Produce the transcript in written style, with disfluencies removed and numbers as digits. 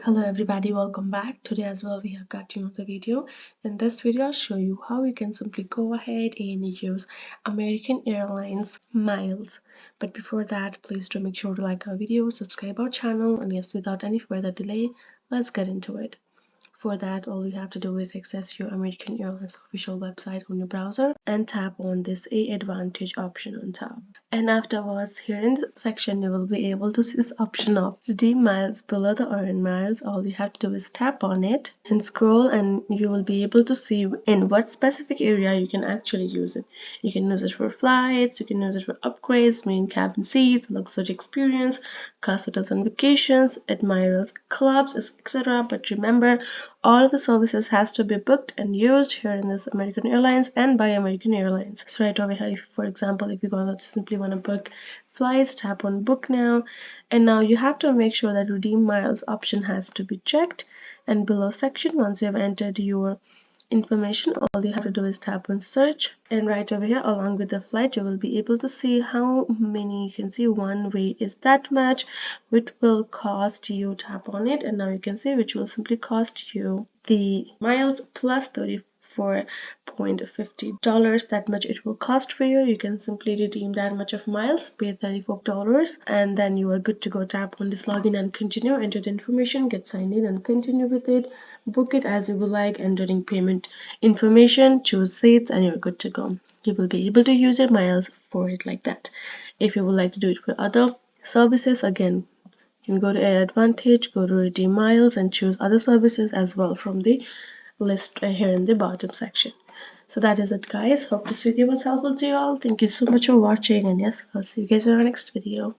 Hello everybody, welcome back. Today as well we have got another video. In this video I'll show you how you can simply go ahead and use American Airlines miles. But before that, please do make sure to like our video, subscribe our channel, and yes, without any further delay, let's get into it. For that, all you have to do is access your American Airlines official website on your browser and tap on this Advantage option on top. And afterwards, here in the section, you will be able to see this option of redeem miles below the earn miles. All you have to do is tap on it and scroll, and you will be able to see in what specific area you can actually use it. You can use it for flights, you can use it for upgrades, main cabin seats, luxury experience, customers on vacations, admirals clubs, etc. But remember, all of the services has to be booked and used here in this American Airlines and by American Airlines. So right over here, for example, if you go to simply want to book flights, tap on book now, and now you have to make sure that redeem miles option has to be checked. And below section, once you have entered your information, all you have to do is tap on search, and right over here along with the flight you will be able to see how many. You can see one way is that much, which will cost you. Tap on it and now you can see which will simply cost you the miles plus $34.50. That much it will cost for you. You can simply redeem that much of miles, pay $34, and then you are good to go. Tap on this login and continue, enter the information, get signed in and continue with it. Book it as you would like, entering payment information, choose seats, and you're good to go. You will be able to use your miles for it like that. If you would like to do it for other services, again, you can go to Air Advantage, go to redeem miles, and choose other services as well from the list right here in the bottom section. So that is it, guys. Hope this video was helpful to you all. Thank you so much for watching, and yes, I'll see you guys in our next video.